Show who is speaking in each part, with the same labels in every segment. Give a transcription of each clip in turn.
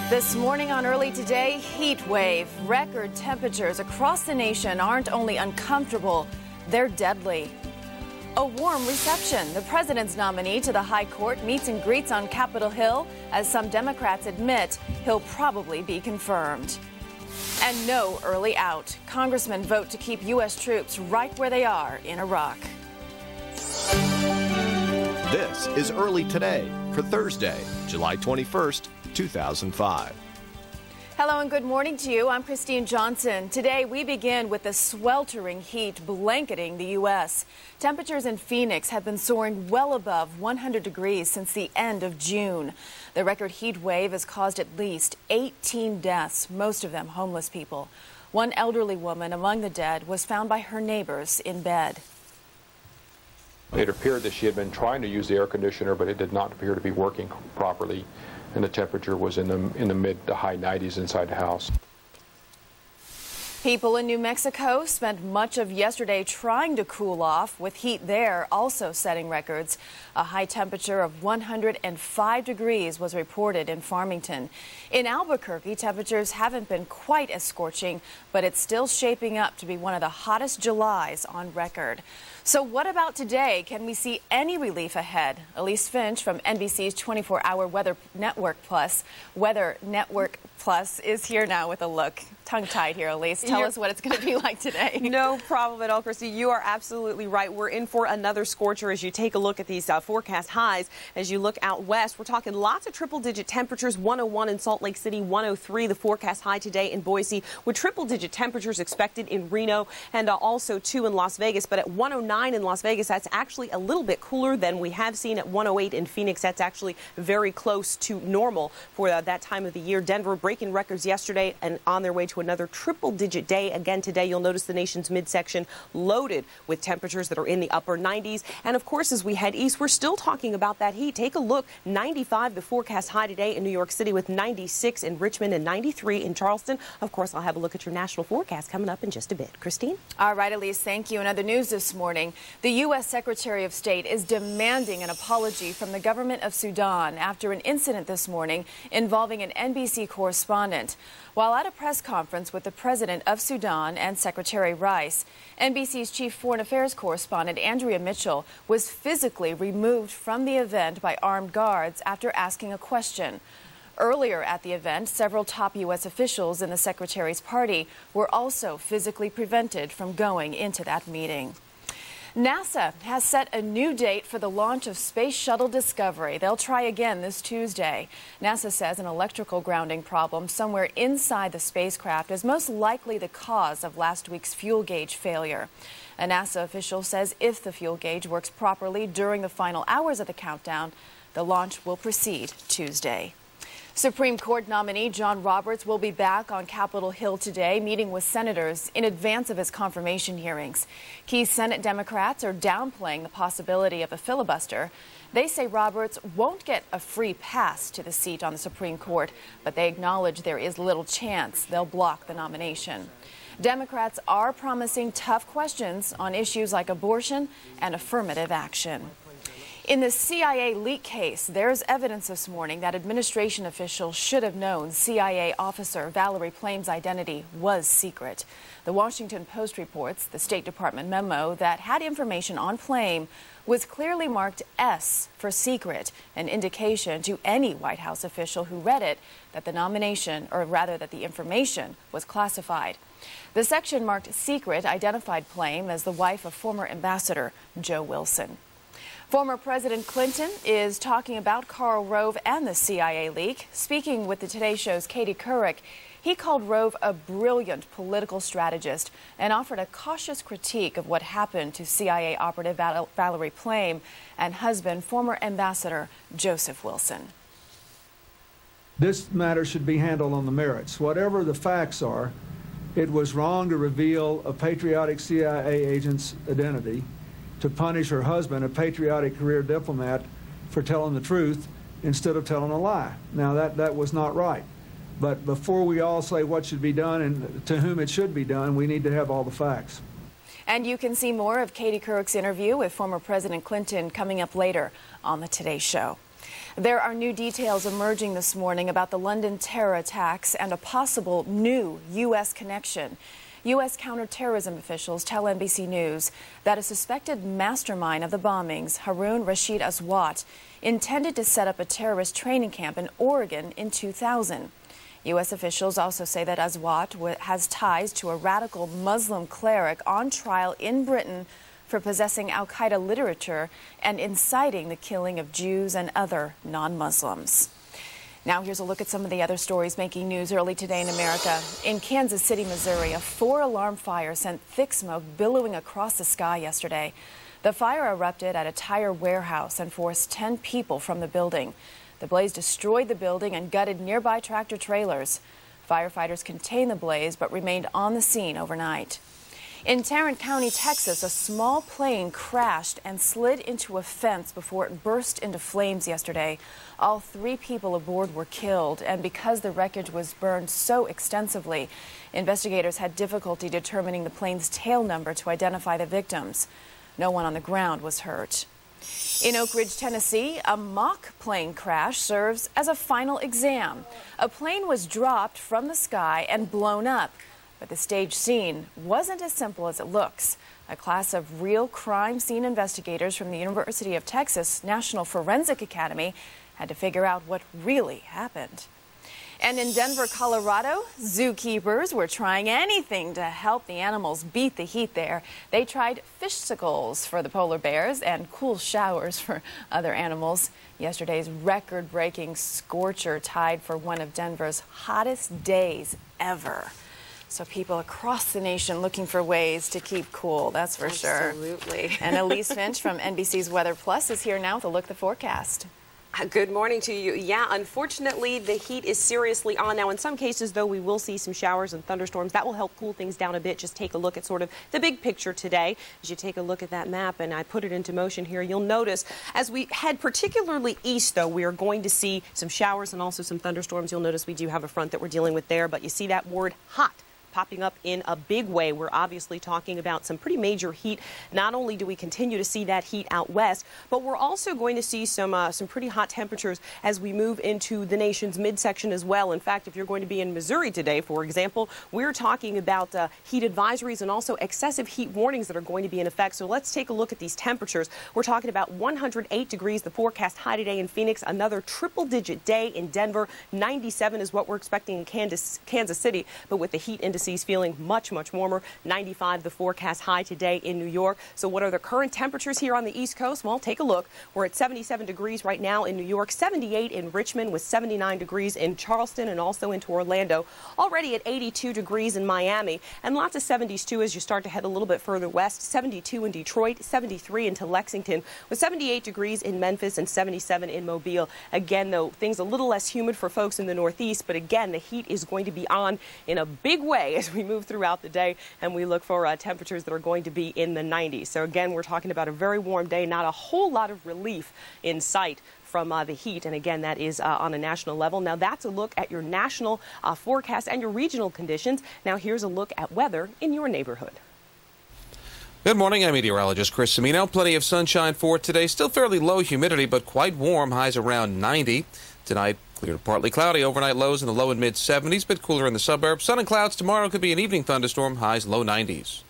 Speaker 1: This morning on Early Today, heat wave. Record temperatures across the nation aren't only uncomfortable, they're deadly. A warm reception. The president's nominee to the high court meets and greets on Capitol Hill as some Democrats admit he'll probably be confirmed. And no early out. Congressmen vote to keep U.S. troops right where they are in Iraq.
Speaker 2: This is Early Today for Thursday, July 21st, 2005.
Speaker 1: Hello and good morning to you. I'm Christine Johnson. Today we begin with the sweltering heat blanketing the U.S. Temperatures in Phoenix have been soaring well above 100 degrees since the end of June. The record heat wave has caused at least 18 deaths, most of them homeless people. One elderly woman among the dead was found by her neighbors in bed.
Speaker 3: It appeared that she had been trying to use the air conditioner, but it did not appear to be working properly, and the temperature was in the mid to high 90s inside the house.
Speaker 1: People in New Mexico spent much of yesterday trying to cool off, with heat there also setting records. A high temperature of 105 degrees was reported in Farmington. In Albuquerque, temperatures haven't been quite as scorching, but it's still shaping up to be one of the hottest Julys on record. So what about today? Can we see any relief ahead? Elise Finch from NBC's 24-hour Weather Network Plus is here now with a look. Tongue-tied here, Elise. Tell us what it's going to be like today.
Speaker 4: No problem at all, Christy. You are absolutely right. We're in for another scorcher as you take a look at these forecast highs. As you look out west, we're talking lots of triple-digit temperatures. 101 in Salt Lake City, 103 the forecast high today in Boise, with triple-digit temperatures expected in Reno and also 2 in Las Vegas. But at 109 in Las Vegas, that's actually a little bit cooler than we have seen at 108 in Phoenix. That's actually very close to normal for that time of the year. Denver breaking records yesterday and on their way to another triple-digit day. Again today, you'll notice the nation's midsection loaded with temperatures that are in the upper 90s. And of course, as we head east, we're still talking about that heat. Take a look. 95 the forecast high today in New York City, with 96 in Richmond and 93 in Charleston. Of course, I'll have a look at your national forecast coming up in just a bit. Christine?
Speaker 1: All right, Elise, thank you. In other news this morning, the U.S. Secretary of State is demanding an apology from the government of Sudan after an incident this morning involving an NBC correspondent. While at a press conference with the president of Sudan and Secretary Rice, NBC's chief foreign affairs correspondent Andrea Mitchell was physically removed from the event by armed guards after asking a question. Earlier at the event, several top U.S. officials in the secretary's party were also physically prevented from going into that meeting. NASA has set a new date for the launch of Space Shuttle Discovery. They'll try again this Tuesday. NASA says an electrical grounding problem somewhere inside the spacecraft is most likely the cause of last week's fuel gauge failure. A NASA official says if the fuel gauge works properly during the final hours of the countdown, the launch will proceed Tuesday. Supreme Court nominee John Roberts will be back on Capitol Hill today, meeting with senators in advance of his confirmation hearings. Key Senate Democrats are downplaying the possibility of a filibuster. They say Roberts won't get a free pass to the seat on the Supreme Court, but they acknowledge there is little chance they'll block the nomination. Democrats are promising tough questions on issues like abortion and affirmative action. In the CIA leak case, there's evidence this morning that administration officials should have known CIA officer Valerie Plame's identity was secret. The Washington Post reports the State Department memo that had information on Plame was clearly marked S for secret, an indication to any White House official who read it that the information was classified. The section marked secret identified Plame as the wife of former Ambassador Joe Wilson. Former President Clinton is talking about Karl Rove and the CIA leak. Speaking with the Today Show's Katie Couric, he called Rove a brilliant political strategist and offered a cautious critique of what happened to CIA operative Valerie Plame and husband, former Ambassador Joseph Wilson.
Speaker 5: This matter should be handled on the merits. Whatever the facts are, it was wrong to reveal a patriotic CIA agent's identity, to punish her husband, a patriotic career diplomat, for telling the truth instead of telling a lie. Now, that was not right. But before we all say what should be done and to whom it should be done, we need to have all the facts.
Speaker 1: And you can see more of Katie Couric's interview with former President Clinton coming up later on the Today Show. There are new details emerging this morning about the London terror attacks and a possible new U.S. connection. U.S. counterterrorism officials tell NBC News that a suspected mastermind of the bombings, Harun Rashid Aswat, intended to set up a terrorist training camp in Oregon in 2000. U.S. officials also say that Aswat has ties to a radical Muslim cleric on trial in Britain for possessing al-Qaeda literature and inciting the killing of Jews and other non-Muslims. Now here's a look at some of the other stories making news early today in America. In Kansas City, Missouri, a 4-alarm fire sent thick smoke billowing across the sky yesterday. The fire erupted at a tire warehouse and forced 10 people from the building. The blaze destroyed the building and gutted nearby tractor trailers. Firefighters contained the blaze but remained on the scene overnight. In Tarrant County, Texas, a small plane crashed and slid into a fence before it burst into flames yesterday. All 3 people aboard were killed, and because the wreckage was burned so extensively, investigators had difficulty determining the plane's tail number to identify the victims. No one on the ground was hurt. In Oak Ridge, Tennessee, a mock plane crash serves as a final exam. A plane was dropped from the sky and blown up. But the stage scene wasn't as simple as it looks. A class of real crime scene investigators from the University of Texas National Forensic Academy had to figure out what really happened. And in Denver, Colorado, zookeepers were trying anything to help the animals beat the heat there. They tried fishsicles for the polar bears and cool showers for other animals. Yesterday's record-breaking scorcher tied for one of Denver's hottest days ever. So people across the nation looking for ways to keep cool, that's for sure.
Speaker 4: Absolutely.
Speaker 1: And Elise Finch from NBC's Weather Plus is here now with a look at the forecast.
Speaker 4: Good morning to you. Yeah, unfortunately, the heat is seriously on. Now, in some cases, though, we will see some showers and thunderstorms. That will help cool things down a bit. Just take a look at sort of the big picture today. As you take a look at that map, and I put it into motion here, you'll notice as we head particularly east, though, we are going to see some showers and also some thunderstorms. You'll notice we do have a front that we're dealing with there, but you see that word hot popping up in a big way. We're obviously talking about some pretty major heat. Not only do we continue to see that heat out west, but we're also going to see some pretty hot temperatures as we move into the nation's midsection as well. In fact, if you're going to be in Missouri today, for example, we're talking about heat advisories and also excessive heat warnings that are going to be in effect. So let's take a look at these temperatures. We're talking about 108 degrees, the forecast high today in Phoenix, another triple-digit day in Denver. 97 is what we're expecting in Kansas City, but with the heat indices feeling much, much warmer. 95 the forecast high today in New York. So what are the current temperatures here on the East Coast? Well, take a look. We're at 77 degrees right now in New York, 78 in Richmond with 79 degrees in Charleston and also into Orlando. Already at 82 degrees in Miami and lots of 70s too as you start to head a little bit further west. 72 in Detroit, 73 into Lexington with 78 degrees in Memphis and 77 in Mobile. Again, though, things a little less humid for folks in the Northeast, but again, the heat is going to be on in a big way as we move throughout the day and we look for temperatures that are going to be in the 90s. So again, we're talking about a very warm day, not a whole lot of relief in sight from the heat. And again, that is on a national level. Now that's a look at your national forecast and your regional conditions. Now here's a look at weather in your neighborhood.
Speaker 6: Good morning. I'm meteorologist Chris Cimino. Plenty of sunshine for today. Still fairly low humidity, but quite warm. Highs around 90. Tonight, clear to partly cloudy. Overnight lows in the low and mid 70s, bit cooler in the suburbs. Sun and clouds tomorrow. Could be an evening thunderstorm. Highs low 90s.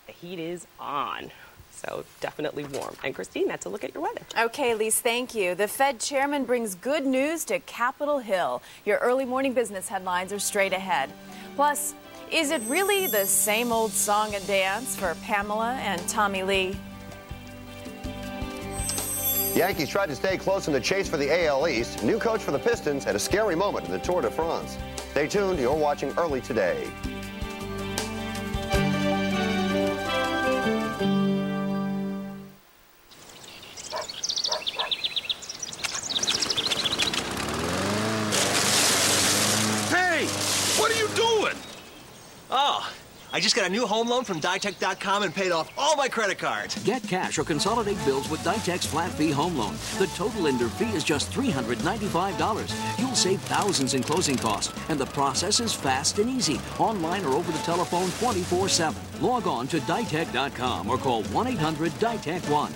Speaker 4: The heat is on. So definitely warm. And Christine, that's a look at your weather.
Speaker 1: Okay, Lise, thank you. The Fed chairman brings good news to Capitol Hill. Your early morning business headlines are straight ahead. Plus, is it really the same old song and dance for Pamela and Tommy Lee?
Speaker 7: Yankees tried to stay close in the chase for the AL East. New coach for the Pistons had a scary moment in the Tour de France. Stay tuned. You're watching Early Today.
Speaker 8: Hey, what are you doing? Oh, I just got a new home loan from Ditech.com and paid off all my credit cards.
Speaker 9: Get cash or consolidate bills with Ditech's flat fee home loan. The total lender fee is just $395. You'll save thousands in closing costs, and the process is fast and easy, online or over the telephone 24/7. Log on to Ditech.com or call 1-800-DITECH-1.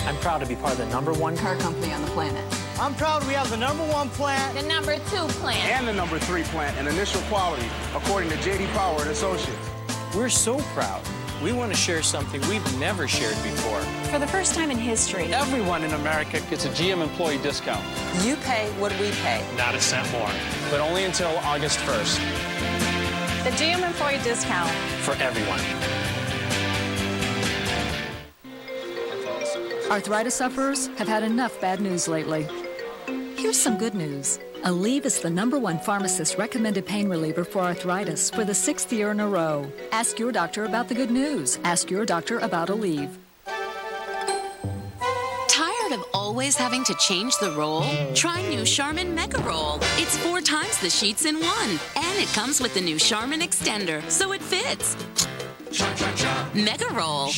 Speaker 10: I'm proud to be part of the #1
Speaker 11: car company on the planet.
Speaker 12: I'm proud we have the #1 plant,
Speaker 11: the #2 plant,
Speaker 13: and the #3 plant in initial quality, according to J.D. Power and Associates.
Speaker 10: We're so proud. We want to share something we've never shared before.
Speaker 11: For the first time in history,
Speaker 10: Everyone in America gets a GM employee discount.
Speaker 4: You pay what we pay.
Speaker 10: Not a cent more, but only until August 1st.
Speaker 11: the GM employee discount.
Speaker 10: For everyone.
Speaker 14: Arthritis sufferers have had enough bad news lately. Here's some good news. Aleve is the #1 pharmacist-recommended pain reliever for arthritis for the 6th year in a row. Ask your doctor about the good news. Ask your doctor about Aleve.
Speaker 15: Tired of always having to change the roll? Try new Charmin Mega Roll. It's 4 times the sheets in one. And it comes with the new Charmin Extender, so it fits. Mega Roll.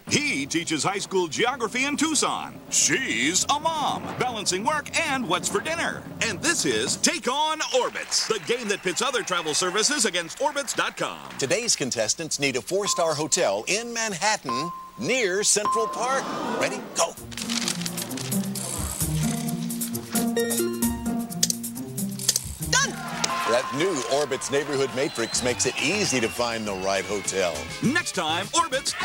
Speaker 16: He teaches high school geography in Tucson. She's a mom, balancing work and what's for dinner. And this is Take On Orbitz, the game that pits other travel services against Orbitz.com.
Speaker 17: Today's contestants need a 4-star hotel in Manhattan near Central Park. Ready? Go. Done! That new Orbitz Neighborhood Matrix makes it easy to find the right hotel.
Speaker 16: Next time, Orbitz.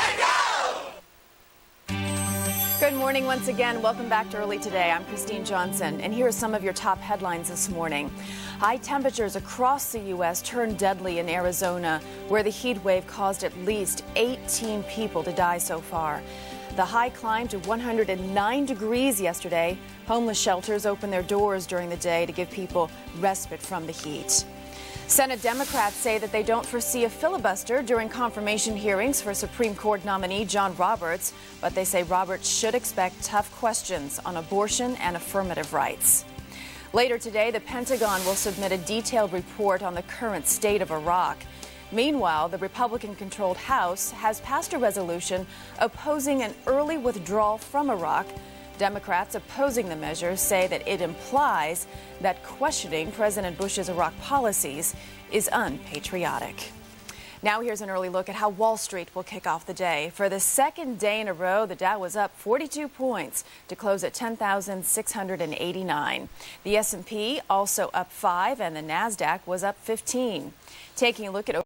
Speaker 1: Good morning once again. Welcome back to Early Today. I'm Christine Johnson, and here are some of your top headlines this morning. High temperatures across the U.S. turned deadly in Arizona, where the heat wave caused at least 18 people to die so far. The high climbed to 109 degrees yesterday. Homeless shelters opened their doors during the day to give people respite from the heat. Senate Democrats say that they don't foresee a filibuster during confirmation hearings for Supreme Court nominee John Roberts, but they say Roberts should expect tough questions on abortion and affirmative rights. Later today, the Pentagon will submit a detailed report on the current state of Iraq. Meanwhile, the Republican-controlled House has passed a resolution opposing an early withdrawal from Iraq. Democrats opposing the measure say that it implies that questioning President Bush's Iraq policies is unpatriotic. Now here's an early look at how Wall Street will kick off the day. For the second day in a row, the Dow was up 42 points to close at 10,689. The S&P also up 5, and the Nasdaq was up 15. Taking a look at